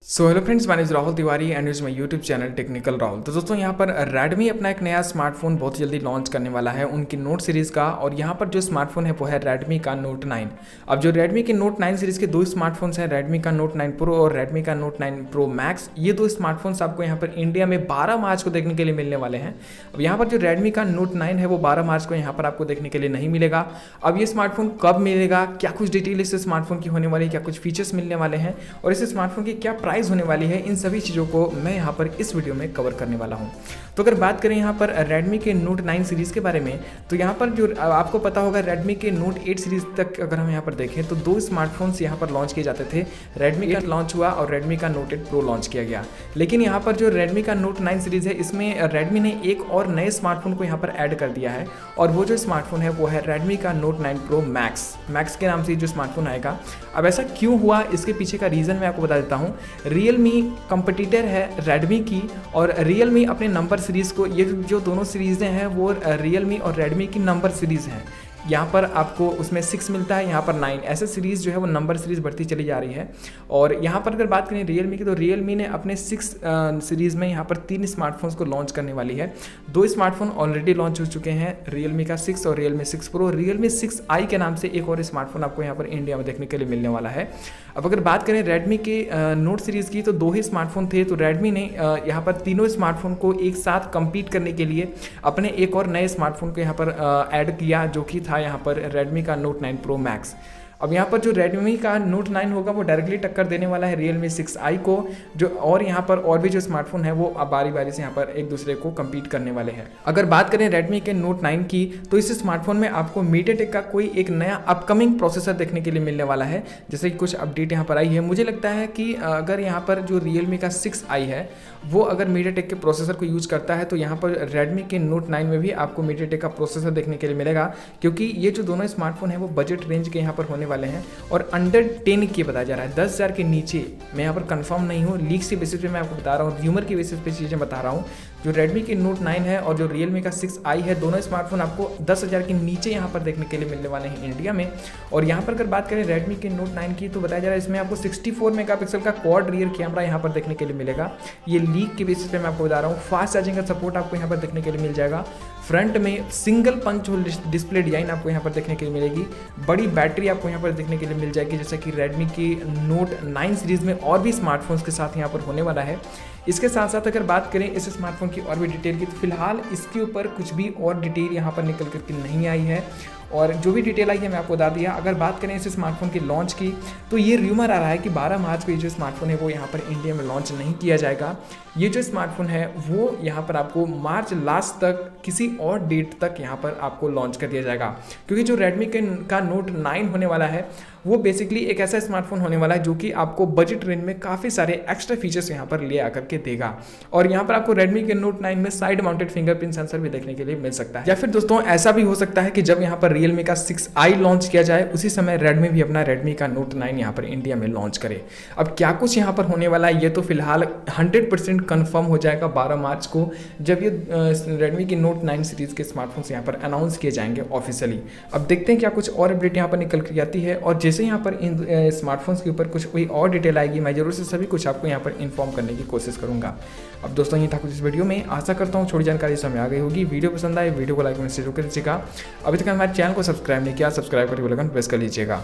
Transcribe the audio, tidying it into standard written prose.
So hello friends, my name is Rahul Tiwari and is my YouTube channel technical Rahul. तो दोस्तों यहाँ पर Redmi अपना एक नया स्मार्टफोन बहुत जल्दी लॉन्च करने वाला है उनकी नोट सीरीज़ का। और यहाँ पर जो स्मार्टफोन है वो है Redmi का Note 9। अब जो Redmi के Note 9 सीरीज़ के दो स्मार्टफोन्स हैं, Redmi का Note 9 Pro और Redmi का Note 9 Pro Max, ये दो स्मार्टफोन्स आपको यहाँ पर इंडिया में 12 मार्च को देखने के लिए मिलने वाले हैं। अब यहाँ पर जो Redmi का Note 9 है वो 12 मार्च को यहाँ पर आपको देखने के लिए नहीं मिलेगा। अब ये स्मार्टफोन कब मिलेगा, क्या कुछ डिटेल इस स्मार्टफोन की होने वाली है, क्या कुछ फीचर्स मिलने वाले हैं और इस स्मार्टफोन की क्या प्राइस होने वाली है, इन सभी चीज़ों को मैं यहाँ पर इस वीडियो में कवर करने वाला हूँ। तो अगर बात करें यहाँ पर Redmi के Note 9 सीरीज़ के बारे में, तो यहाँ पर जो आपको पता होगा Redmi के Note 8 सीरीज़ तक अगर हम यहाँ पर देखें तो दो स्मार्टफोन्स यहाँ पर लॉन्च किए जाते थे। Redmi का लॉन्च हुआ और Redmi का Note 8 Pro लॉन्च किया गया। लेकिन यहाँ पर जो Redmi का Note 9 सीरीज़ है, इसमें Redmi ने एक और नए स्मार्टफोन को यहाँ पर ऐड कर दिया है और वो जो स्मार्टफोन है वो है Redmi का Note 9 Pro Max के नाम से जो स्मार्टफोन आएगा। अब ऐसा क्यों हुआ, इसके पीछे का रीज़न मैं आपको बता देता हूँ। Realme कंपटीटर है Redmi की और Realme अपने नंबर सीरीज़ को, ये जो दोनों सीरीज़ें हैं वो Realme और Redmi की नंबर सीरीज़ हैं। यहाँ पर आपको उसमें 6 मिलता है, यहाँ पर 9, ऐसे सीरीज़ जो है वो नंबर सीरीज़ बढ़ती चली जा रही है। और यहाँ पर अगर बात करें Realme की, तो Realme ने अपने 6 सीरीज़ में यहाँ पर 3 स्मार्टफोन्स को लॉन्च करने वाली है। 2 स्मार्टफोन ऑलरेडी लॉन्च हो चुके हैं, Realme का 6 और Realme 6 Pro। Realme 6i के नाम से एक और स्मार्टफोन आपको यहाँ पर इंडिया में देखने के लिए मिलने वाला है। अब अगर बात करें Redmi के नोट सीरीज़ की, तो 2 ही स्मार्टफोन थे, तो Redmi ने यहाँ पर तीनों स्मार्टफोन को एक साथ कम्पीट करने के लिए अपने एक और नए स्मार्टफोन को यहाँ पर ऐड किया, जो कि था यहाँ पर Redmi का Note 9 Pro Max। अब यहाँ पर जो Redmi का Note 9 होगा वो डायरेक्टली टक्कर देने वाला है Realme 6i को, जो और यहाँ पर और भी जो स्मार्टफोन है वो बारी बारी से यहाँ पर एक दूसरे को compete करने वाले हैं। अगर बात करें Redmi के Note 9 की, तो इस स्मार्टफोन में आपको MediaTek का कोई एक नया अपकमिंग प्रोसेसर देखने के लिए मिलने वाला है, जैसे कि कुछ अपडेट यहाँ पर आई है। मुझे लगता है कि अगर यहाँ पर जो Realme का 6i है वो अगर MediaTek के प्रोसेसर को यूज़ करता है, तो यहाँ पर Redmi के Note 9 में भी आपको MediaTek का प्रोसेसर देखने के लिए मिलेगा, क्योंकि ये जो दोनों स्मार्टफोन है वो बजट रेंज के यहाँ पर होने वाले हैं और अंडर 10 के बताया जा रहा है, 10,000 के नीचे। मैं यहाँ पर कंफर्म नहीं हूँ, लीक्स के बेसिस पे मैं आपको बता रहा हूँ, र्यूमर के बेसिस पे चीज़ें बता रहा हूँ। जो Redmi के Note 9 है और जो Realme का 6i है, दोनों स्मार्टफोन आपको 10,000 के नीचे यहाँ पर देखने के लिए मिलने वाले हैं इंडिया में। और यहाँ पर अगर बात करें Redmi के Note 9 की, तो बताया जा रहा है इसमें आपको 64 मेगापिक्सल का क्वाड रियर कैमरा यहाँ पर देखने के लिए मिलेगा। ये लीक के बेसिस पे मैं आपको बता रहा हूँ। फास्ट चार्जिंग का सपोर्ट आपको यहाँ पर देखने के लिए मिल जाएगा। फ्रंट में single punch hole display design आपको यहाँ पर देखने के लिए मिलेगी। बड़ी बैटरी आपको यहाँ पर देखने के लिए मिल जाएगी, जैसा कि Redmi की Note 9 सीरीज़ में और भी स्मार्टफोन्स के साथ यहाँ पर होने वाला है। इसके साथ साथ अगर बात करें इस स्मार्टफोन की और भी डिटेल की, तो फिलहाल इसके ऊपर कुछ भी और डिटेल यहाँ पर निकल करके नहीं आई है और जो भी डिटेल आई है मैं आपको बता दिया। अगर बात करें इस स्मार्टफोन की लॉन्च की, तो ये र्यूमर आ रहा है कि 12 मार्च को ये जो स्मार्टफोन है वो यहाँ पर इंडिया में लॉन्च नहीं किया जाएगा। ये जो स्मार्टफोन है वो यहाँ पर आपको मार्च लास्ट तक, किसी और डेट तक यहाँ पर आपको लॉन्च कर दिया जाएगा, क्योंकि जो Redmi का Note 9 होने वाला है वो बेसिकली एक ऐसा स्मार्टफोन होने वाला है जो कि आपको बजट रेंज में काफ़ी सारे एक्स्ट्रा फीचर्स यहाँ पर ले आकर के देगा। और यहाँ पर आपको Redmi के Note 9 में साइड माउंटेड फिंगरप्रिंट सेंसर भी देखने के लिए मिल सकता है। या फिर दोस्तों ऐसा भी हो सकता है कि जब यहाँ पर Realme का 6i लॉन्च किया जाए, उसी समय Redmi भी अपना Redmi का Note 9 यहाँ पर इंडिया में लॉन्च करे। अब क्या कुछ यहाँ पर होने वाला है ये तो फिलहाल 100% कन्फर्म हो जाएगा 12 मार्च को, जब ये Redmi की Note 9 सीरीज़ के स्मार्टफोन्स यहाँ पर अनाउंस किए जाएंगे ऑफिशियली। अब देखते हैं क्या कुछ और अपडेट यहाँ पर निकल के आती है, और जैसे यहाँ पर इन स्मार्टफोन्स के ऊपर कुछ कोई और डिटेल आएगी, मैं जरूर से सभी कुछ आपको यहाँ पर इन्फॉर्म करने की कोशिश करूँगा। अब दोस्तों ये था कुछ इस वीडियो में, आशा करता हूँ छोटी जानकारी समय आ गई होगी। वीडियो पसंद आए वीडियो को लाइक मैसेज जरूर कर दीजिएगा। अभी तक हमारे चैनल को सब्सक्राइब नहीं किया, सब्सक्राइब करके बेल आइकन प्रेस कर लीजिएगा।